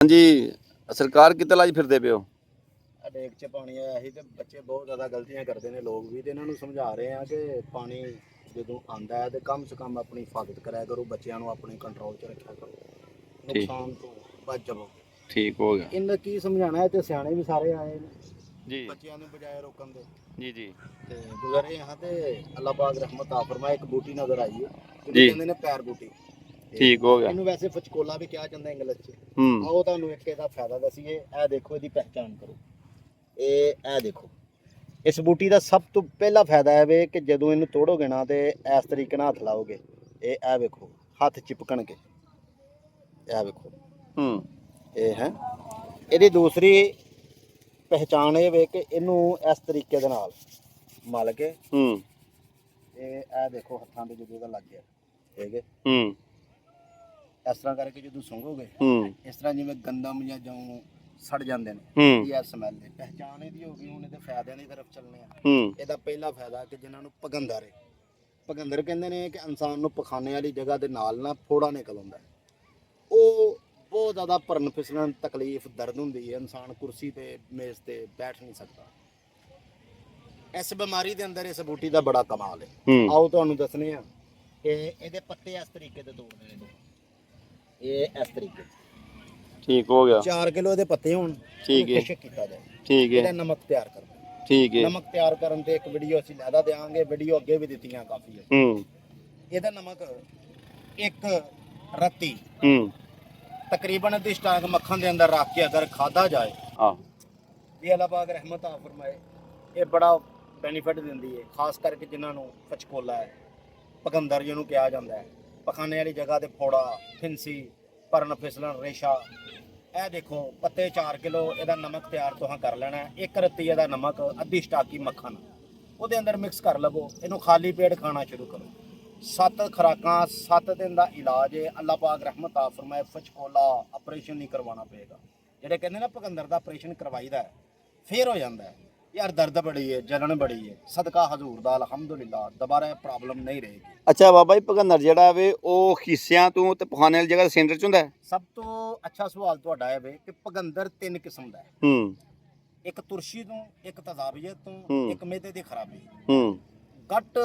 ਹਾਂਜੀ ਸਰਕਾਰ ਕਿੱਥੇ ਲਾਈ ਫਿਰਦੇ ਪਿਓ? ਡੇਕ 'ਚ ਪਾਣੀ ਆਇਆ ਸੀ ਤੇ ਬੱਚੇ ਬਹੁਤ ਜ਼ਿਆਦਾ ਗਲਤੀਆਂ ਕਰਦੇ ਨੇ ਲੋਕ ਵੀ, ਤੇ ਇਹਨਾਂ ਨੂੰ ਸਮਝਾ ਰਹੇ ਆ ਕਿ ਪਾਣੀ ਜਦੋਂ ਆਂਦਾ ਹੈ ਤੇ ਕਮ ਸੇ ਕਮ ਆਪਣੀ ਹਿਫਾਜ਼ਤ ਕਰਿਆ ਕਰੋ, ਬੱਚਿਆਂ ਨੂੰ ਆਪਣੇ ਕੰਟਰੋਲ 'ਚ ਰੱਖਿਆ ਕਰੋ, ਨੁਕਸਾਨ ਤੋਂ ਬਚ ਜਾਵੋ। ਠੀਕ ਹੋ ਗਿਆ ਇਹਨਾਂ ਕੀ ਸਮਝਾਣਾ ਹੈ, ਤੇ ਸਿਆਣੇ ਵੀ ਸਾਰੇ ਆਏ ਨੇ ਜੀ ਬੱਚਿਆਂ ਨੂੰ ਬਜਾਏ ਰੋਕਣ ਦੇ। ਜੀ ਜੀ ਤੇ ਗੁਜ਼ਰੇ ਹਾਂ ਤੇ ਅੱਲਾਹ ਪਾਕ ਰਹਿਮਤ ਆ ਫਰਮਾਏ, ਇੱਕ ਬੂਟੀ ਨਜ਼ਰ ਆਈ ਹੈ ਜਿਹਨੂੰ ਜੀ। ਕਹਿੰਦੇ ਨੇ ਪੈਰ ਬੂਟੀ। ਠੀਕ ਹੋ ਗਿਆ। ਇਹਨੂੰ ਵੈਸੇ ਫਚਕੋਲਾ ਵੀ ਕਿਹਾ ਜਾਂਦਾ ਇੰਗਲਿਸ਼ 'ਚ। ਹੂੰ ਆਓ ਤੁਹਾਨੂੰ ਇੱਕ ਇਹਦਾ ਫਾਇਦਾ ਦੱਸੀਏ। ਇਹ ਦੇਖੋ ਇਹਦੀ ਪਹਿਚਾਣ ਕਰੋ। ਇਹ ਦੇਖੋ, ਇਸ ਬੂਟੀ ਦਾ ਸਭ ਤੋਂ ਪਹਿਲਾ ਫਾਇਦਾ ਹੈ ਵੇ ਕਿ ਜਦੋਂ ਇਹਨੂੰ ਤੋੜੋਗੇ ਨਾ ਤੇ ਇਸ ਤਰੀਕੇ ਨਾਲ ਹੱਥ ਲਾਓਗੇ, ਇਹ ਵੇਖੋ ਹੱਥ ਚਿਪਕਣਗੇ। ਇਹ ਵੇਖੋ ਇਹ ਹੈ ਇਹਦੀ ਦੂਸਰੀ ਪਹਿਚਾਣ। ਇਹ ਵੇ ਕਿ ਇਹਨੂੰ ਇਸ ਤਰੀਕੇ ਦੇ ਨਾਲ ਮਲ ਕੇ ਇਹ ਦੇਖੋ ਹੱਥਾਂ ਤੇ ਜਦੋਂ ਇਹਦਾ ਲੱਗ ਗਿਆ ਠੀਕ ਹੈ, ਇਸ ਤਰ੍ਹਾਂ ਕਰਕੇ ਜਦੋਂ ਸੁੰਘੋਗੇ ਇਸ ਤਰ੍ਹਾਂ ਜਿਵੇਂ ਗੰਦਮ ਜਾਂ ਜੌਂ ਸੜ ਜਾਂਦੇ ਨੇ, ਇਹ ਸਮੈਲ ਹੈ। ਪਹਿਚਾਣ ਇਹਦੀ ਹੋ ਗਈ। ਹੁਣ ਇਹਦੇ ਫਾਇਦਿਆਂ ਦੀ ਤਰਫ ਚੱਲਨੇ ਆ। ਇਹਦਾ ਪਹਿਲਾ ਫਾਇਦਾ ਕਿ ਜਿਨ੍ਹਾਂ ਨੂੰ ਪਗੰਦਰ ਹੈ, ਪਗੰਦਰ ਕਹਿੰਦੇ ਨੇ ਕਿ ਇਨਸਾਨ ਨੂੰ ਪਖਾਨੇ ਵਾਲੀ ਜਗ੍ਹਾ ਦੇ ਨਾਲ ਨਾ ਫੋੜਾ ਨਿਕਲ ਆਉਂਦਾ, ਉਹ ਬਹੁਤ ਜ਼ਿਆਦਾ ਭਰਨ ਫਿਸਲਣ ਤਕਲੀਫ ਦਰਦ ਹੁੰਦੀ ਹੈ, ਇਨਸਾਨ ਕੁਰਸੀ ਤੇ ਮੇਜ਼ ਤੇ ਬੈਠ ਨਹੀਂ ਸਕਦਾ। ਇਸ ਬਿਮਾਰੀ ਦੇ ਅੰਦਰ ਇਸ ਬੂਟੀ ਦਾ ਬੜਾ ਕਮਾਲ ਹੈ। ਆਓ ਤੁਹਾਨੂੰ ਦੱਸਨੇ ਆ ਕਿ ਇਹਦੇ ਪੱਤੇ ਇਸ ਤਰੀਕੇ ਦੇ ਤੋੜਨੇ ਨੇ, ਇਹ ਇਸ ਤਰੀਕੇ। ਠੀਕ ਹੋ ਗਿਆ। 4 ਕਿਲੋ ਇਹਦੇ ਪੱਤੇ ਹੋਣ, ਠੀਕ ਹੈ, ਖੁਸ਼ਕ ਕੀਤਾ ਜਾਏ। ਠੀਕ ਹੈ। ਇਹਦਾ ਨਮਕ ਤਿਆਰ ਕਰਨਾ, ਠੀਕ ਹੈ। ਨਮਕ ਤਿਆਰ ਕਰਨ ਤੇ ਇੱਕ ਵੀਡੀਓ ਅਸੀਂ ਲੈਦਾ ਦੇਵਾਂਗੇ, ਵੀਡੀਓ ਅੱਗੇ ਵੀ ਦਿੱਤੀਆਂ ਕਾਫੀ ਹੈ। ਇਹਦਾ ਨਮਕ ਇੱਕ ਰੱਤੀ ਤਕਰੀਬਨ ਅੱਧੀ ਸਟਾਕ ਮੱਖਣ ਦੇ ਅੰਦਰ ਰੱਖ ਕੇ ਅਗਰ ਖਾਦਾ ਜਾਏ, ਇਹ ਅੱਲਾਹ ਪਾਕ ਰਹਿਮਤ ਆ ਫਰਮਾਏ, ਇਹ ਬੜਾ ਬੈਨੀਫਿਟ ਦਿੰਦੀ ਹੈ। ਖਾਸ ਕਰਕੇ ਜਿਨ੍ਹਾਂ ਨੂੰ ਫਚਕੋਲਾ ਹੈ, ਪਗੰਦਰ ਜਿਹਨੂੰ ਕਿਹਾ ਜਾਂਦਾ ਹੈ, ਪਖਾਨੇ ਵਾਲੀ ਜਗ੍ਹਾ ਤੇ ਫੋੜਾ, ਫਿੰਸੀ, ਭਰਨ ਫਿਸਲਣ, ਰੇਸ਼ਾ। ਇਹ ਦੇਖੋ ਪੱਤੇ 4 ਕਿਲੋ ਇਹਦਾ ਨਮਕ ਤਿਆਰ ਤੁਸੀਂ ਕਰ ਲੈਣਾ। ਇੱਕ ਰੱਤੀ ਇਹਦਾ ਨਮਕ, ਅੱਧੀ ਸਟਾਕੀ ਮੱਖਣ ਉਹਦੇ ਅੰਦਰ ਮਿਕਸ ਕਰ ਲਵੋ। ਇਹਨੂੰ ਖਾਲੀ ਪੇਟ ਖਾਣਾ ਸ਼ੁਰੂ ਕਰੋ। 7 ਖੁਰਾਕਾਂ, 7 ਦਿਨ ਦਾ ਇਲਾਜ ਹੈ। ਅੱਲਾਹ ਪਾਕ ਰਹਿਮਤ ਆ ਫਰਮਾਏ, ਫਚਕੋਲਾ ਆਪਰੇਸ਼ਨ ਨਹੀਂ ਕਰਵਾਉਣਾ ਪਏਗਾ। ਜਿਹੜੇ ਕਹਿੰਦੇ ਨਾ ਪਗੰਦਰ ਦਾ ਆਪਰੇਸ਼ਨ ਕਰਵਾਈਦਾ ਫੇਰ ਹੋ ਜਾਂਦਾ ਹੈ, ਯਾਰ ਦਰਦ ਬੜੀ ਹੈ, ਜਲਣ ਬੜੀ ਹੈ, ਸਦਕਾ ਹਜ਼ੂਰ ਦਾ ਅਲਹਮਦੁਲਿਲਾ ਦੁਬਾਰਾ ਇਹ ਪ੍ਰੋਬਲਮ ਨਹੀਂ ਰਹੇਗੀ। ਅੱਛਾ ਬਾਬਾ ਜੀ, ਭਗੰਦਰ ਜਿਹੜਾ ਵੇ ਉਹ ਹਿੱਸਿਆਂ ਤੋਂ ਤੇ ਪਖਾਨੇ ਵਾਲੀ ਜਗ੍ਹਾ ਦੇ ਸੈਂਟਰ 'ਚ ਹੁੰਦਾ ਹੈ? ਸਭ ਤੋਂ ਅੱਛਾ ਸਵਾਲ ਤੁਹਾਡਾ ਹੈ ਵੇ ਕਿ ਭਗੰਦਰ 3 ਕਿਸਮ ਦਾ ਹੈ। ਇੱਕ ਤੁਰਸ਼ੀ ਤੋਂ, ਇੱਕ ਤਜ਼ਾਬੀਅਤ ਤੋਂ, ਇੱਕ ਮਿਹਦੇ ਦੀ ਖਰਾਬੀ। ਗੱਟ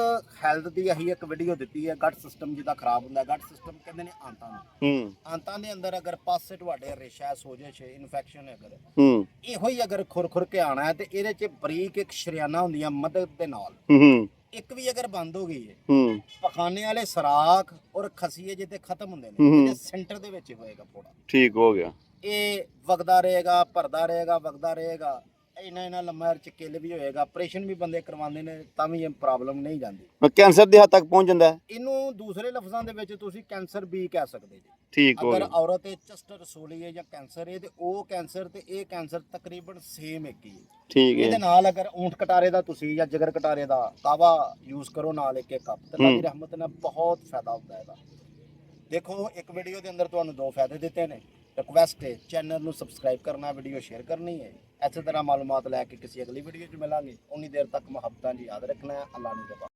ਹੈਲਥ ਦੀ ਅਸੀਂ ਇੱਕ ਵੀਡੀਓ ਦਿੱਤੀ ਹੈ। ਗੱਟ ਸਿਸਟਮ ਜਿਹਦਾ ਖਰਾਬ ਹੁੰਦਾ, ਗੱਟ ਸਿਸਟਮ ਕਹਿੰਦੇ ਨੇ ਆਂਤਾਂ ਨੂੰ। ਆਂਤਾਂ ਦੇ ਅੰਦਰ ਅਗਰ ਪਾਸੇ ਤੁਹਾਡੇ ਰੇਸ਼ਾ, ਸੋਜਸ਼, ਇਨਫੈਕਸ਼ਨ ਅਗਰ ਇਹੋ ਹੀ ਅਗਰ ਖੁਰ ਕੇ ਆਣਾ ਹੈ ਤੇ ਇਹਦੇ 'ਚ ਬਰੀਕ ਇੱਕ ਸ਼ਰੀਆਨਾ ਹੁੰਦੀਆਂ ਮਦਦ ਦੇ ਨਾਲ, ਇੱਕ ਵੀ ਅਗਰ ਬੰਦ ਹੋ ਗਈ ਹੈ, ਪਖਾਨੇ ਵਾਲੇ ਸਰਾਖ ਔਰ ਖਸੀਏ ਜਿੱਤੇ ਖਤਮ ਹੁੰਦੇ ਨੇ, ਇਹਦੇ ਸੈਂਟਰ ਦੇ ਵਿੱਚ ਹੋਏਗਾ ਫੋੜਾ। ਠੀਕ ਹੋ ਗਿਆ। ਇਹ ਵਗਦਾ ਰਹੇਗਾ, ਭਰਦਾ ਰਹੇਗਾ, ਵਗਦਾ ਰਹੇਗਾ। ਇਹਨਾਂ ਲੰਮਾ ਚਿੱਕੇਲ ਵੀ ਹੋਏਗਾ। ਆਪਰੇਸ਼ਨ ਵੀ ਬੰਦੇ ਕਰਵਾਉਂਦੇ ਨੇ ਤਾਂ ਵੀ ਇਹ ਪ੍ਰੋਬਲਮ ਨਹੀਂ ਜਾਂਦੀ। ਕੈਂਸਰ ਦੇ ਹੱਦ ਤੱਕ ਪਹੁੰਚ ਜਾਂਦਾ ਹੈ। ਇਹਨੂੰ ਦੂਸਰੇ ਲਫ਼ਜ਼ਾਂ ਦੇ ਵਿੱਚ ਤੁਸੀਂ ਕੈਂਸਰ ਵੀ ਕਹਿ ਸਕਦੇ ਜੀ। ਠੀਕ ਹੋ ਗਿਆ। ਅਗਰ ਔਰਤ ਇਹ ਚਸਟ ਰਸੋਲੀ ਹੈ ਜਾਂ ਕੈਂਸਰ ਹੈ ਤੇ ਉਹ ਕੈਂਸਰ ਤੇ ਇਹ ਕੈਂਸਰ ਤਕਰੀਬਨ ਸੇਮ ਇੱਕ ਹੀ ਹੈ। ਠੀਕ ਹੈ। ਇਹਦੇ ਨਾਲ ਅਗਰ ਊਂਠ ਕਟਾਰੇ ਦਾ ਤੁਸੀਂ ਜਾਂ ਜਿਗਰ ਕਟਾਰੇ ਦਾ ਕਾਵਾ ਯੂਜ਼ ਕਰੋ ਨਾਲ ਇੱਕ ਕੱਪ, ਤੇ ਅੱਲਾਹ ਦੀ ਰਹਿਮਤ ਨਾਲ ਬਹੁਤ ਫਾਇਦਾ ਹੁੰਦਾ ਇਹਦਾ। ਦੇਖੋ ਇੱਕ ਵੀਡੀਓ ਦੇ ਅੰਦਰ ਤੁਹਾਨੂੰ 2 ਫਾਇਦੇ ਦਿੱਤੇ ਨੇ। ਰਿਕਵੈਸਟ ਹੈ ਚੈਨਲ ਨੂੰ ਸਬਸਕ੍ਰਾਈਬ ਕਰਨਾ, ਵੀਡੀਓ ਸ਼ੇਅਰ ਕਰਨੀ ਹੈ। ਇਸੇ ਤਰ੍ਹਾਂ ਮਾਲੂਮਾਤ ਲੈ ਕੇ ਕਿਸੇ ਅਗਲੀ ਵੀਡੀਓ 'ਚ ਮਿਲਾਂਗੇ। ਉਨੀ ਦੇਰ ਤੱਕ ਮੁਹੱਬਤਾਂ ਜੀ ਯਾਦ ਰੱਖਣਾ ਹੈ। ਅੱਲਾਹ ਨੇ